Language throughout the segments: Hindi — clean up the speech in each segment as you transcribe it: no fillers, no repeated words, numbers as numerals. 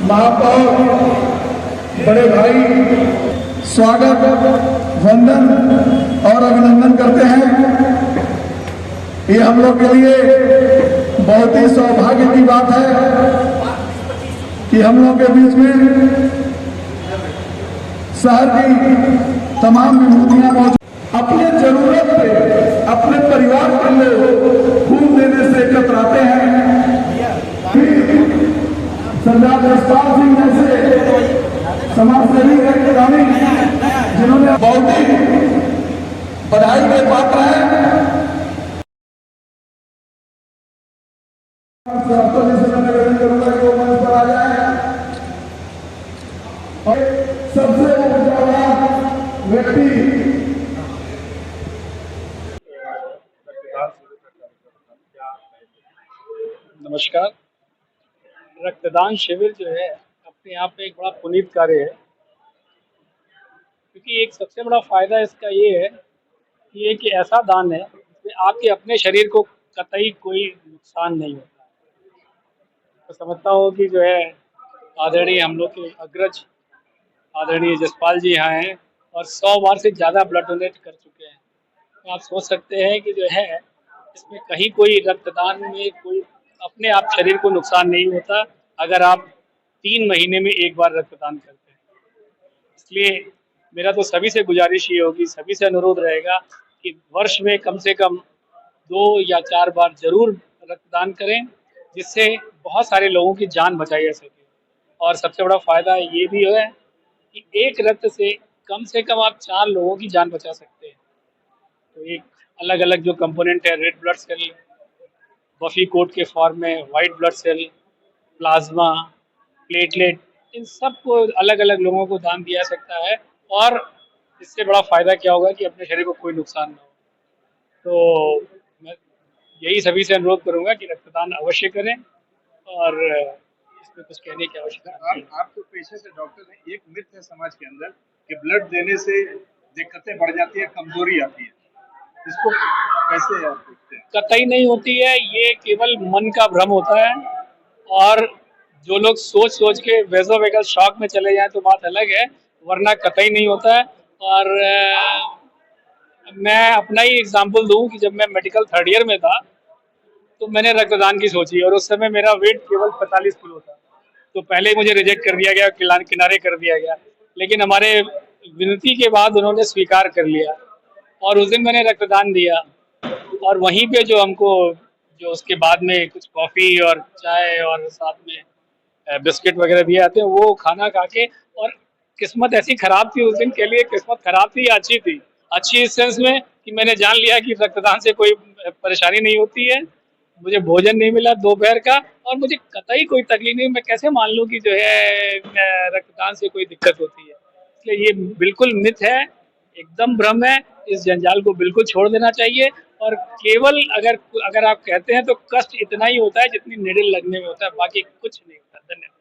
महापौर बड़े भाई स्वागत, वंदन और अभिनंदन करते हैं। ये हम लोग के लिए बहुत ही सौभाग्य की बात है कि हम लोग के बीच में शहर की तमाम विभूतियां मौजूद। अपने जरूरत पे अपने परिवार के लोग खून देने से एकत्र आते हैं। सरदार जसपाल सिंह जैसे समाजसेवी रक्तदानी जिन्होंने बहुत ही बधाई के पात्र हैं। निवेदन करूंगा कि वो मंच पर आ जाए और सबसे ऊर्जावान व्यक्ति नमस्कार। रक्तदान शिविर जो है अपने आप में एक बड़ा पुनीत कार्य है, क्योंकि एक सबसे बड़ा फायदा इसका ये है कि एक ऐसा दान है कि आपके अपने शरीर को कतई कोई नुकसान नहीं होता। तो समझता हूँ कि जो है आदरणीय हम लोग के अग्रज आदरणीय जसपाल जी यहाँ हैं और 100 बार से ज़्यादा ब्लड डोनेट कर चुके हैं। तो आप सोच सकते हैं कि जो है इसमें कहीं कोई रक्तदान में कोई अपने आप शरीर को नुकसान नहीं होता अगर आप 3 महीने में एक बार रक्तदान करते हैं। इसलिए मेरा तो सभी से गुजारिश ये होगी, सभी से अनुरोध रहेगा कि वर्ष में कम से कम 2 या 4 बार जरूर रक्तदान करें, जिससे बहुत सारे लोगों की जान बचाई जा सके। और सबसे बड़ा फायदा ये भी है कि एक रक्त से कम आप 4 लोगों की जान बचा सकते हैं। तो एक अलग अलग जो कंपोनेंट है, red blood cell, buffy coat के फॉर्म में white blood cell, plasma, platelet, इन सब को अलग अलग लोगों को दान दिया सकता है। और इससे बड़ा फायदा क्या होगा कि अपने शरीर को कोई नुकसान ना हो। तो मैं यही सभी से अनुरोध करूंगा कि रक्तदान अवश्य करें और इसमें कुछ कहने की आवश्यकता नहीं। आप तो पेशे से डॉक्टर हैं, एक मिथ है समाज के अंदर कि ब्लड देने से दिक्कतें बढ़ जाती है, कमजोरी आती है, इसको कैसे आप देखते हैं? कतई नहीं होती है, ये केवल मन का भ्रम होता है। और जो लोग सोच सोच के वेज़ोवेगल शॉक में चले जाएं तो बात अलग है, वरना कतई नहीं होता है। और मैं अपना ही एग्जांपल दूं कि जब मैं मेडिकल 3rd ईयर में था तो मैंने रक्तदान की सोची और उस समय मेरा वेट केवल 45 किलो था। तो पहले ही मुझे रिजेक्ट कर दिया गया, किनारे कर दिया गया, लेकिन हमारे विनती के बाद उन्होंने स्वीकार कर लिया और उस दिन मैंने रक्तदान दिया। और वहीं पे जो हमको जो उसके बाद में कुछ कॉफ़ी और चाय और साथ में बिस्किट वगैरह दिए जाते हैं, वो खाना खा के, और किस्मत ऐसी खराब थी उस दिन के लिए, किस्मत खराब थी या अच्छी थी? अच्छी इस सेंस में कि मैंने जान लिया कि रक्तदान से कोई परेशानी नहीं होती है। मुझे भोजन नहीं मिला दोपहर का और मुझे कतई कोई तकलीफ नहीं। मैं कैसे मान लूँ कि जो है रक्तदान से कोई दिक्कत होती है? इसलिए ये बिल्कुल मिथ है, एकदम भ्रम है। इस जंजाल को बिल्कुल छोड़ देना चाहिए। और केवल अगर अगर आप कहते हैं तो कष्ट इतना ही होता है जितनी निडल लगने में होता है, बाकी कुछ नहीं होता। धन्यवाद।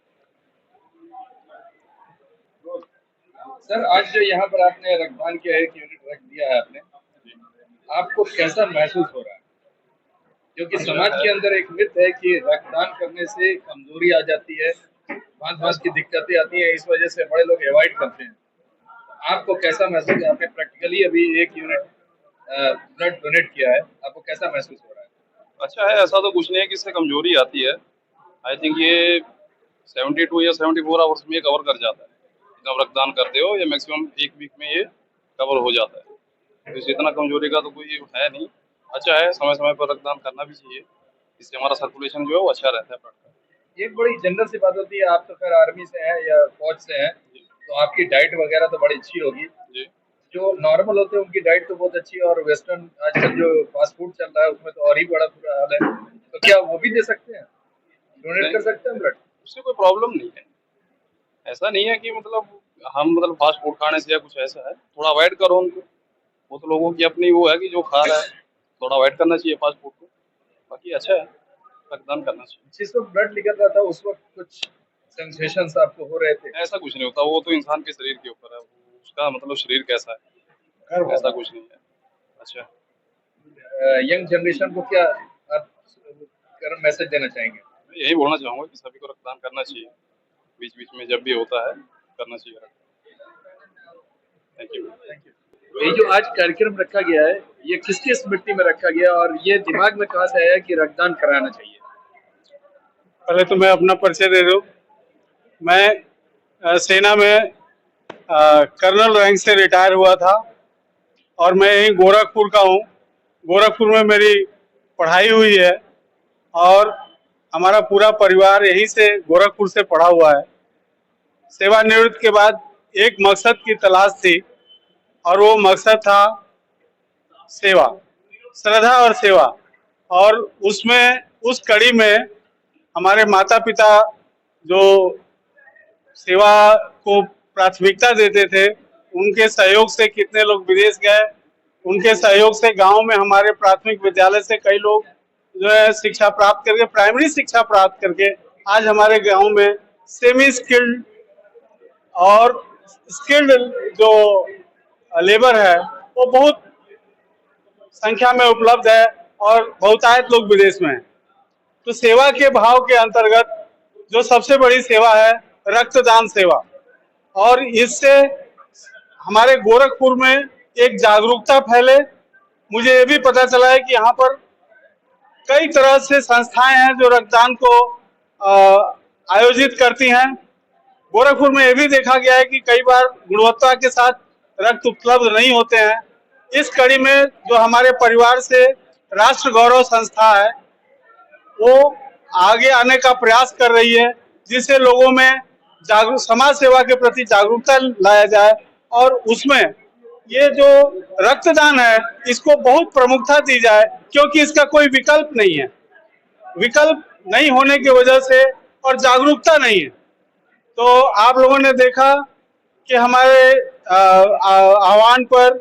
सर, आज जो यहाँ पर आपने रक्तदान किया, 1 यूनिट रक्त दिया है आपने, आपको कैसा महसूस हो रहा है? क्योंकि समाज के अंदर एक मिथ है कि रक्तदान करने से कमजोरी आ जाती है, भांत-भांत की दिक्कतें आती है, इस वजह से बड़े लोग अवॉइड करते हैं। आपको कैसा महसूस है? आपने प्रैक्टिकली अभी 1 यूनिट ब्लड डोनेट किया है, आपको कैसा महसूस हो रहा है? अच्छा है, ऐसा तो कुछ नहीं है कि इससे कमजोरी आती है। आई थिंक ये 72 या 74 आवर्स में कवर कर जाता है। जब रक्तदान करते हो या मैक्सिमम 1 वीक में ये कवर हो जाता है, तो इससे इतना कमजोरी का तो कोई है नहीं। अच्छा है, समय समय पर रक्तदान करना भी चाहिए, इससे हमारा सर्कुलेशन जो है वो अच्छा रहता है ब्लड का। एक बड़ी जनरल सी बात होती है, आप तो खैर आर्मी से हैं या फौज से हैं, तो आपकी डाइट वगैरह तो बड़ी अच्छी होगी। जी। जो नॉर्मल होते हैं उनकी डाइट तो बहुत अच्छी है, और वेस्टर्न आजकल जो फास्ट फूड चल रहा है उसमें तो और ही बड़ा बुरा हाल है। तो क्या वो भी दे सकते हैं, डोनेट कर सकते हैं ब्लड? उससे कोई प्रॉब्लम नहीं है। ऐसा नहीं है कि मतलब हम मतलब फास्ट फूड खाने से या कुछ ऐसा है, थोड़ा अवॉइड करो उनको। वो तो लोगों की अपनी वो है कि जो खा रहा है, थोड़ा अवॉइड करना चाहिए फास्ट फूड को। बाकी अच्छा है, रक्तदान करना चाहिए। जिस वक्त ब्लड निकल रहा था उस वक्त कुछ सेंसेशंस आपको हो रहे थे? ऐसा कुछ नहीं होता, वो तो इंसान के शरीर के ऊपर है, उसका मतलब शरीर कैसा है, ऐसा कुछ नहीं है। अच्छा। यंग जनरेशन को क्या आप मैसेज देना चाहेंगे? यही बोलना चाहूँगा कि सभी को रक्तदान करना चाहिए, बीच बीच में जब भी होता है करना चाहिए। Thank you. ये जो आज कार्यक्रम रखा गया है, ये किसकी स्मृति में रखा गया और ये दिमाग में कहाँ से आया कि रक्तदान कराना चाहिए? पहले तो मैं अपना परिचय दे दूं। मैं सेना में कर्नल रैंक से रिटायर हुआ था और मैं यहीं गोरखपुर का हूँ। गोरखपुर में मेरी पढ़ाई हुई है और हमारा पूरा परिवार यहीं से गोरखपुर से पढ़ा हुआ है। सेवानिवृत्ति के बाद एक मकसद की तलाश थी और वो मकसद था सेवा, श्रद्धा और सेवा। और उसमें उस कड़ी में हमारे माता पिता जो सेवा को प्राथमिकता देते थे, उनके सहयोग से कितने लोग विदेश गए। उनके सहयोग से गांव में हमारे प्राथमिक विद्यालय से कई लोग जो है शिक्षा प्राप्त करके, प्राइमरी शिक्षा प्राप्त करके आज हमारे गांव में सेमी स्किल्ड और स्किल्ड जो लेबर है वो बहुत संख्या में उपलब्ध है और बहुतायत लोग विदेश में हैं। तो सेवा के भाव के अंतर्गत जो सबसे बड़ी सेवा है रक्तदान सेवा, और इससे हमारे गोरखपुर में एक जागरूकता फैले। मुझे ये भी पता चला है कि यहाँ पर कई तरह से संस्थाएं हैं जो रक्तदान को आयोजित करती हैं। गोरखपुर में ये भी देखा गया है कि कई बार गुणवत्ता के साथ रक्त उपलब्ध नहीं होते हैं। इस कड़ी में जो हमारे परिवार से राष्ट्र गौरव संस्था है वो आगे आने का प्रयास कर रही है, जिससे लोगों में समाज सेवा के प्रति जागरूकता लाया जाए और उसमें ये जो रक्तदान है इसको बहुत प्रमुखता दी जाए, क्योंकि इसका कोई विकल्प नहीं है। विकल्प नहीं होने की वजह से और जागरूकता नहीं है। तो आप लोगों ने देखा कि हमारे आह्वान पर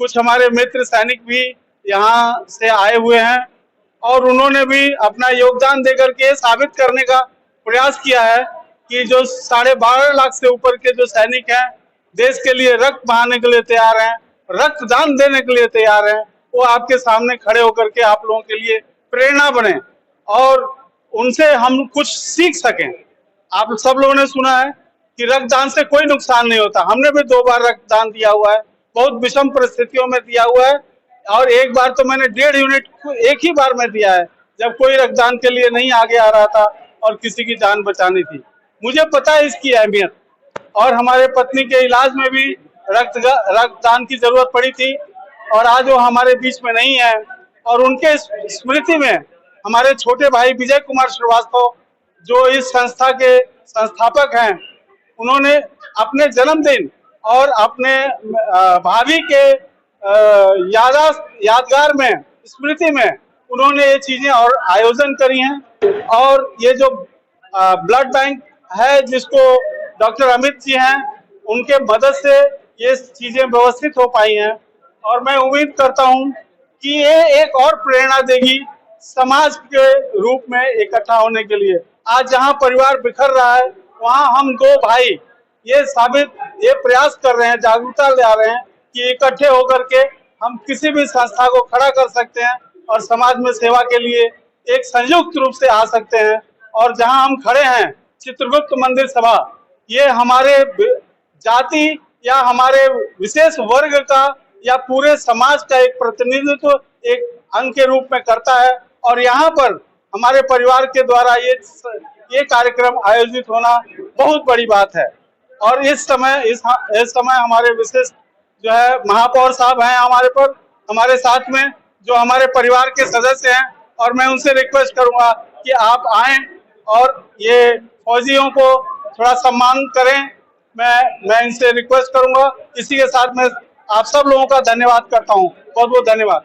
कुछ हमारे मित्र सैनिक भी यहाँ से आए हुए हैं और उन्होंने भी अपना योगदान देकर के साबित करने का प्रयास किया है कि जो 12.5 लाख से ऊपर के जो सैनिक हैं, देश के लिए रक्त बहाने के लिए तैयार हैं, रक्तदान देने के लिए तैयार हैं, वो आपके सामने खड़े होकर के आप लोगों के लिए प्रेरणा बने और उनसे हम कुछ सीख सकें। आप सब लोगों ने सुना है कि रक्तदान से कोई नुकसान नहीं होता। हमने भी 2 बार रक्तदान दिया हुआ है, बहुत विषम परिस्थितियों में दिया हुआ है, और एक बार तो मैंने 1.5 यूनिट एक ही बार में दिया है, जब कोई रक्तदान के लिए नहीं आगे आ रहा था और किसी की जान बचानी थी। मुझे पता है इसकी अहमियत, और हमारे पत्नी के इलाज में भी रक्तदान की जरूरत पड़ी थी और आज वो हमारे बीच में नहीं है। और उनके स्मृति में हमारे छोटे भाई विजय कुमार श्रीवास्तव जो इस संस्था के संस्थापक हैं, उन्होंने अपने जन्मदिन और अपने भाभी के यादगार में, स्मृति में उन्होंने ये चीजें और आयोजन करी हैं। और ये जो ब्लड बैंक है जिसको डॉक्टर अमित जी हैं, उनके मदद से ये चीजें व्यवस्थित हो पाई हैं और मैं उम्मीद करता हूं कि ये एक और प्रेरणा देगी समाज के रूप में इकट्ठा होने के लिए। आज जहां परिवार बिखर रहा है वहां हम 2 भाई ये प्रयास कर रहे हैं, जागरूकता ला रहे हैं कि इकट्ठे होकर के हम किसी भी संस्था को खड़ा कर सकते हैं और समाज में सेवा के लिए एक संयुक्त रूप से आ सकते हैं। और जहां हम खड़े हैं चित्रगुप्त मंदिर सभा, ये हमारे जाति या हमारे विशेष वर्ग का या पूरे समाज का एक प्रतिनिधित्व एक अंग के रूप में करता है। और यहाँ पर हमारे परिवार के द्वारा ये कार्यक्रम आयोजित होना बहुत बड़ी बात है। और इस समय हमारे विशेष जो है महापौर साहब हैं हमारे साथ में, जो हमारे परिवार के सदस्य हैं, और मैं उनसे रिक्वेस्ट करूंगा कि आप आएं और ये फौजियों को थोड़ा सम्मान करें। मैं इनसे रिक्वेस्ट करूंगा। इसी के साथ मैं आप सब लोगों का धन्यवाद करता हूं। बहुत बहुत धन्यवाद।